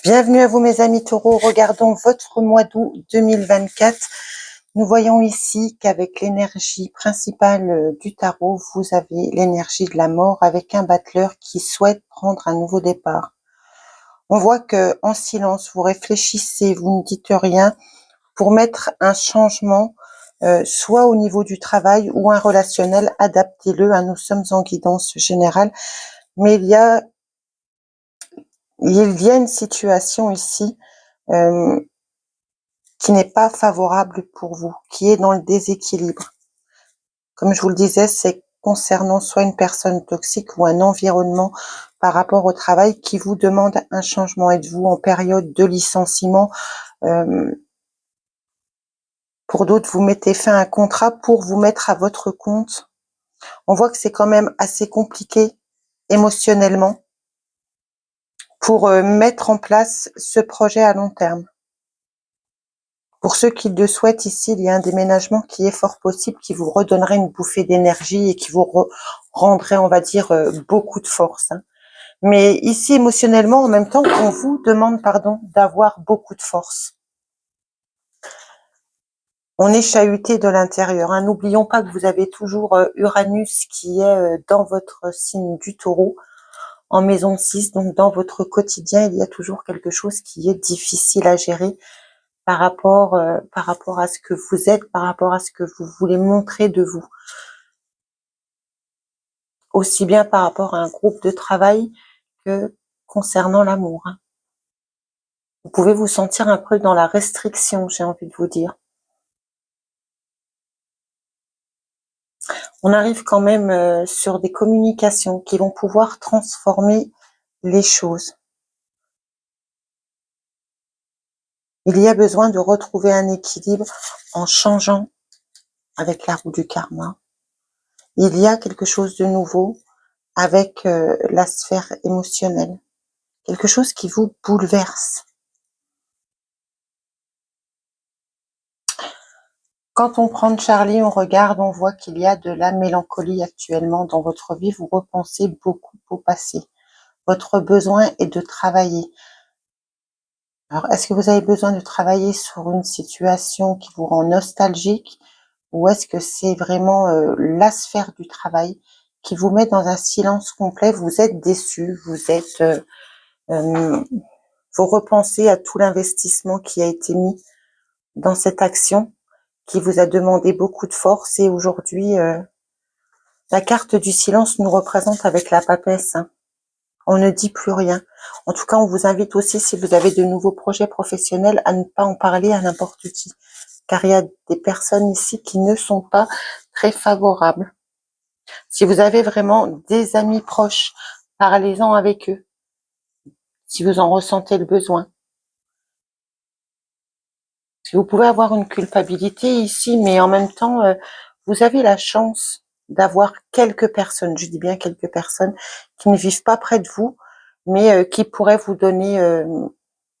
Bienvenue à vous mes amis taureaux, regardons votre mois d'août 2024. Nous voyons ici qu'avec l'énergie principale du tarot, vous avez l'énergie de la mort avec un battleur qui souhaite prendre un nouveau départ. On voit que en silence, vous réfléchissez, vous ne dites rien pour mettre un changement, soit au niveau du travail ou un relationnel, adaptez-le, nous sommes en guidance générale, mais il y a une situation ici qui n'est pas favorable pour vous, qui est dans le déséquilibre. Comme je vous le disais, c'est concernant soit une personne toxique ou un environnement par rapport au travail qui vous demande un changement. Êtes-vous en période de licenciement? Pour d'autres, vous mettez fin à un contrat pour vous mettre à votre compte. On voit que c'est quand même assez compliqué émotionnellement pour mettre en place ce projet à long terme. Pour ceux qui le souhaitent, ici, il y a un déménagement qui est fort possible, qui vous redonnerait une bouffée d'énergie et qui vous rendrait, on va dire, beaucoup de force. Mais ici, émotionnellement, en même temps, on vous demande, d'avoir beaucoup de force. On est chahuté de l'intérieur. N'oublions pas que vous avez toujours Uranus qui est dans votre signe du taureau, en maison 6, donc dans votre quotidien, il y a toujours quelque chose qui est difficile à gérer par rapport à ce que vous êtes, par rapport à ce que vous voulez montrer de vous. Aussi bien par rapport à un groupe de travail que concernant l'amour. Vous pouvez vous sentir un peu dans la restriction, j'ai envie de vous dire. On arrive quand même sur des communications qui vont pouvoir transformer les choses. Il y a besoin de retrouver un équilibre en changeant avec la roue du karma. Il y a quelque chose de nouveau avec la sphère émotionnelle. Quelque chose qui vous bouleverse. Quand on prend Charlie, on regarde, on voit qu'il y a de la mélancolie actuellement dans votre vie. Vous repensez beaucoup au passé. Votre besoin est de travailler. Alors, est-ce que vous avez besoin de travailler sur une situation qui vous rend nostalgique ou est-ce que c'est vraiment la sphère du travail qui vous met dans un silence complet? Vous êtes déçu, vous repensez à tout l'investissement qui a été mis dans cette action qui vous a demandé beaucoup de force et aujourd'hui, la carte du silence nous représente avec la papesse. On ne dit plus rien. En tout cas, on vous invite aussi, si vous avez de nouveaux projets professionnels, à ne pas en parler à n'importe qui. Car il y a des personnes ici qui ne sont pas très favorables. Si vous avez vraiment des amis proches, parlez-en avec eux. Si vous en ressentez le besoin. Si vous pouvez avoir une culpabilité ici, mais en même temps, vous avez la chance d'avoir quelques personnes, je dis bien quelques personnes, qui ne vivent pas près de vous, mais qui pourraient vous donner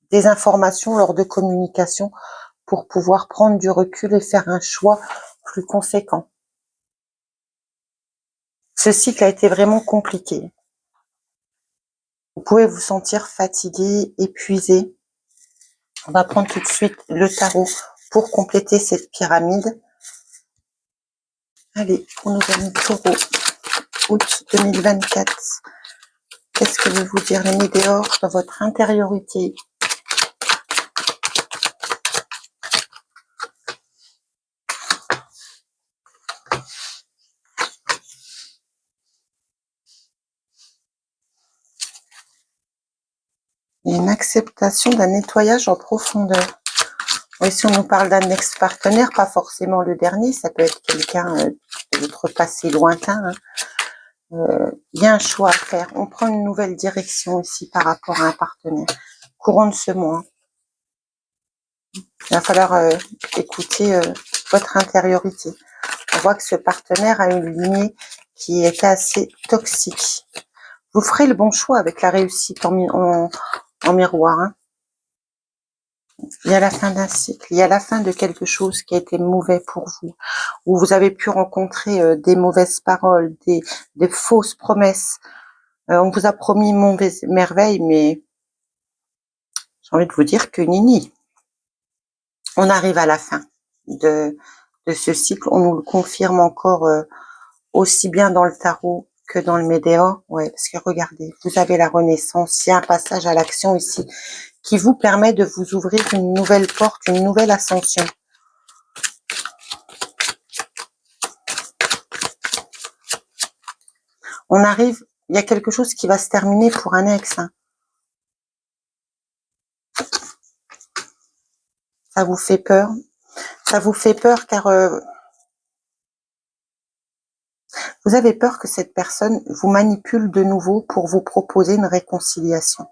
des informations lors de communication pour pouvoir prendre du recul et faire un choix plus conséquent. Ce cycle a été vraiment compliqué. Vous pouvez vous sentir fatigué, épuisé. On va prendre tout de suite le tarot pour compléter cette pyramide. Allez, pour nos amis taureaux, août 2024. Qu'est-ce que veut vous dire les météores dans votre intériorité? Une acceptation d'un nettoyage en profondeur. Oui, si on nous parle d'un ex-partenaire, pas forcément le dernier, ça peut être quelqu'un de votre passé lointain. Il y a un choix à faire. On prend une nouvelle direction ici par rapport à un partenaire. Courant de ce mois. Il va falloir écouter votre intériorité. On voit que ce partenaire a une lignée qui est assez toxique. Vous ferez le bon choix avec la réussite en miroir. Il y a la fin d'un cycle, il y a la fin de quelque chose qui a été mauvais pour vous, où vous avez pu rencontrer des mauvaises paroles, des fausses promesses. On vous a promis mauvaise merveille, mais J'ai envie de vous dire que Nini, on arrive à la fin de ce cycle. On nous le confirme encore aussi bien dans le tarot que dans le médior. Ouais, parce que regardez, vous avez la renaissance. Il y a un passage à l'action ici qui vous permet de vous ouvrir une nouvelle porte, une nouvelle ascension. On arrive, il y a quelque chose qui va se terminer pour un ex. Hein. Ça vous fait peur. Ça vous fait peur car vous avez peur que cette personne vous manipule de nouveau pour vous proposer une réconciliation.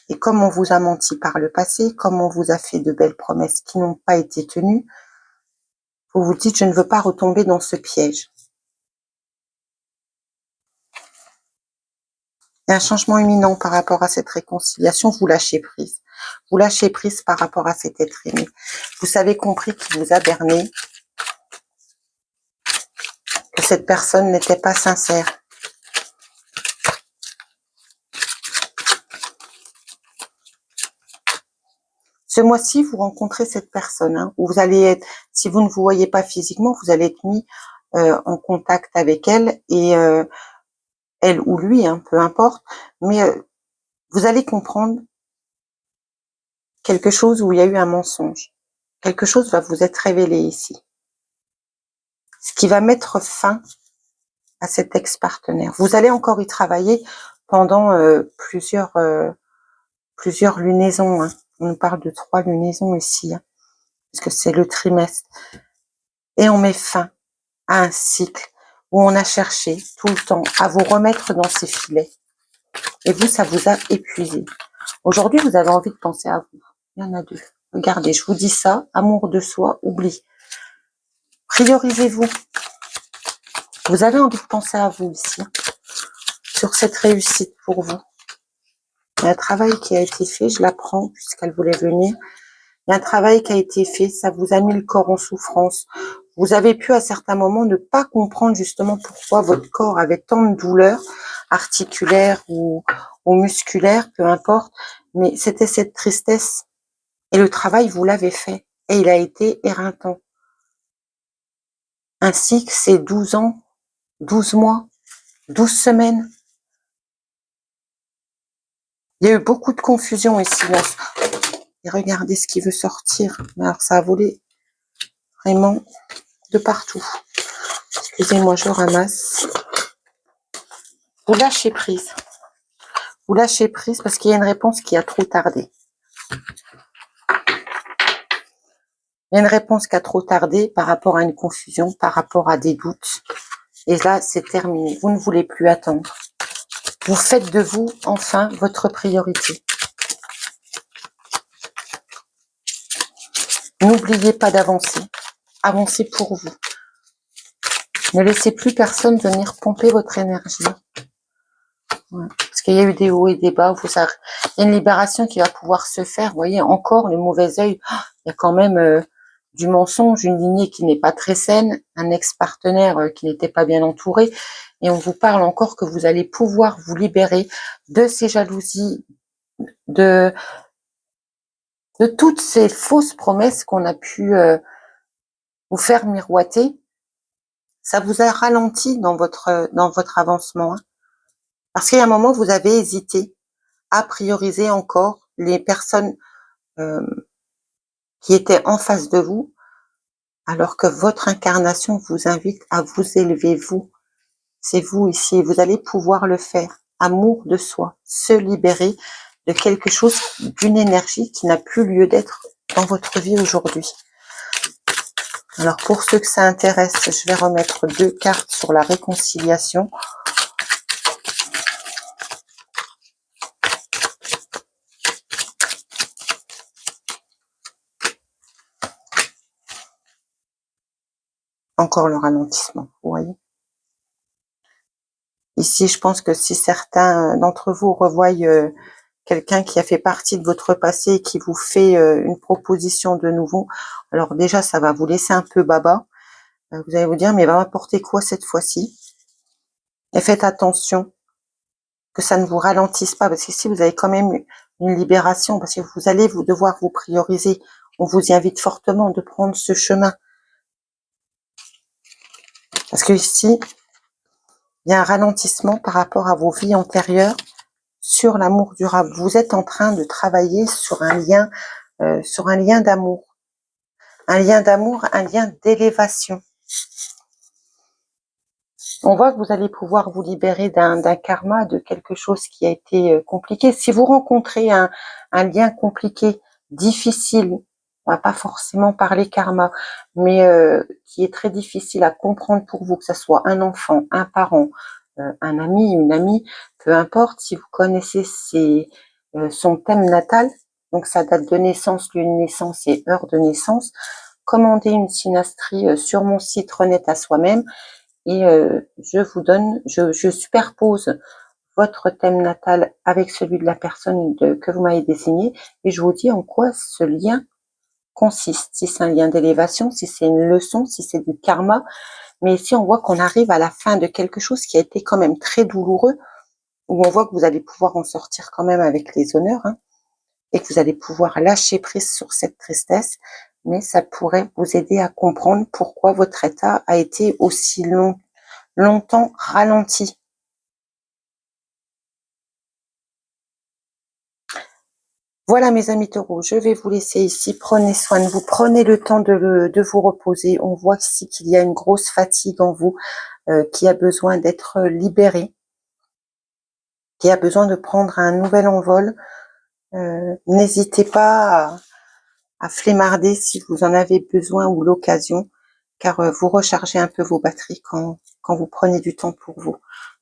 Et comme on vous a menti par le passé, comme on vous a fait de belles promesses qui n'ont pas été tenues, vous vous dites, je ne veux pas retomber dans ce piège. Il y a un changement imminent par rapport à cette réconciliation, vous lâchez prise. Vous lâchez prise par rapport à cet être aimé. Vous avez compris qu'il vous a berné, que cette personne n'était pas sincère. Ce mois-ci, vous rencontrez cette personne, hein, où vous allez être, si vous ne vous voyez pas physiquement, vous allez être mis en contact avec elle, et elle ou lui, hein, peu importe, mais vous allez comprendre quelque chose où il y a eu un mensonge. Quelque chose va vous être révélé ici. Ce qui va mettre fin à cet ex-partenaire. Vous allez encore y travailler pendant plusieurs lunaisons. Hein. On nous parle de 3 lunaisons ici, hein, parce que c'est le trimestre. Et on met fin à un cycle où on a cherché tout le temps à vous remettre dans ces filets. Et vous, ça vous a épuisé. Aujourd'hui, vous avez envie de penser à vous. Il y en a 2. Regardez, je vous dis ça, amour de soi, oublie. Priorisez-vous. Vous avez envie de penser à vous ici, sur cette réussite pour vous. Il y a un travail qui a été fait, je la prends puisqu'elle voulait venir. Il y a un travail qui a été fait, ça vous a mis le corps en souffrance. Vous avez pu à certains moments ne pas comprendre justement pourquoi votre corps avait tant de douleurs articulaires ou musculaires, peu importe. Mais c'était cette tristesse. Et le travail, vous l'avez fait. Et il a été éreintant. Un cycle, c'est 12 ans, 12 mois, 12 semaines. Il y a eu beaucoup de confusion ici. Là. Et regardez ce qui veut sortir. Alors, ça a volé vraiment de partout. Excusez-moi, je ramasse. Vous lâchez prise. Vous lâchez prise parce qu'il y a une réponse qui a trop tardé. Il y a une réponse qui a trop tardé par rapport à une confusion, par rapport à des doutes. Et là, c'est terminé. Vous ne voulez plus attendre. Vous faites de vous, enfin, votre priorité. N'oubliez pas d'avancer. Avancez pour vous. Ne laissez plus personne venir pomper votre énergie. Ouais. Parce qu'il y a eu des hauts et des bas. Il y a une libération qui va pouvoir se faire. Vous voyez, encore le mauvais œil. Il y a quand même du mensonge, une lignée qui n'est pas très saine, un ex-partenaire qui n'était pas bien entouré. Et on vous parle encore que vous allez pouvoir vous libérer de ces jalousies, de toutes ces fausses promesses qu'on a pu vous faire miroiter. Ça vous a ralenti dans votre avancement. Hein. Parce qu'il y a un moment, vous avez hésité à prioriser encore les personnes qui étaient en face de vous, alors que votre incarnation vous invite à vous élever, vous. C'est vous ici, vous allez pouvoir le faire. Amour de soi, se libérer de quelque chose, d'une énergie qui n'a plus lieu d'être dans votre vie aujourd'hui. Alors pour ceux que ça intéresse, je vais remettre 2 cartes sur la réconciliation. Encore le ralentissement, vous voyez. Ici, je pense que si certains d'entre vous revoient quelqu'un qui a fait partie de votre passé et qui vous fait une proposition de nouveau, alors déjà, ça va vous laisser un peu baba. Vous allez vous dire, mais il va m'apporter quoi cette fois-ci? Et faites attention que ça ne vous ralentisse pas, parce qu'ici, vous avez quand même une libération, parce que vous allez devoir vous prioriser. On vous y invite fortement de prendre ce chemin. Parce que ici, il y a un ralentissement par rapport à vos vies antérieures sur l'amour durable. Vous êtes en train de travailler sur un lien d'amour. Un lien d'amour, un lien d'élévation. On voit que vous allez pouvoir vous libérer d'un karma, de quelque chose qui a été compliqué. Si vous rencontrez un lien compliqué, difficile, on va pas forcément parler karma, mais qui est très difficile à comprendre pour vous, que ce soit un enfant, un parent, un ami, une amie, peu importe, si vous connaissez son thème natal, donc sa date de naissance, lieu de naissance et heure de naissance, commandez une synastrie sur mon site Renaître à soi-même. Et je superpose votre thème natal avec celui de la personne que vous m'avez désigné et je vous dis en quoi ce lien consiste. Si c'est un lien d'élévation, si c'est une leçon, si c'est du karma. Mais ici, on voit qu'on arrive à la fin de quelque chose qui a été quand même très douloureux, où on voit que vous allez pouvoir en sortir quand même avec les honneurs, hein, et que vous allez pouvoir lâcher prise sur cette tristesse. Mais ça pourrait vous aider à comprendre pourquoi votre état a été aussi longtemps ralenti. Voilà mes amis taureaux, je vais vous laisser ici. Prenez soin de vous, prenez le temps de vous reposer. On voit ici qu'il y a une grosse fatigue en vous qui a besoin d'être libérée, qui a besoin de prendre un nouvel envol. N'hésitez pas à flemmarder si vous en avez besoin ou l'occasion, car vous rechargez un peu vos batteries quand vous prenez du temps pour vous.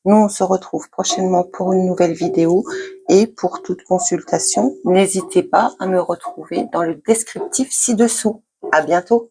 Nous, on se retrouve prochainement pour une nouvelle vidéo et pour toute consultation, n'hésitez pas à me retrouver dans le descriptif ci-dessous. À bientôt!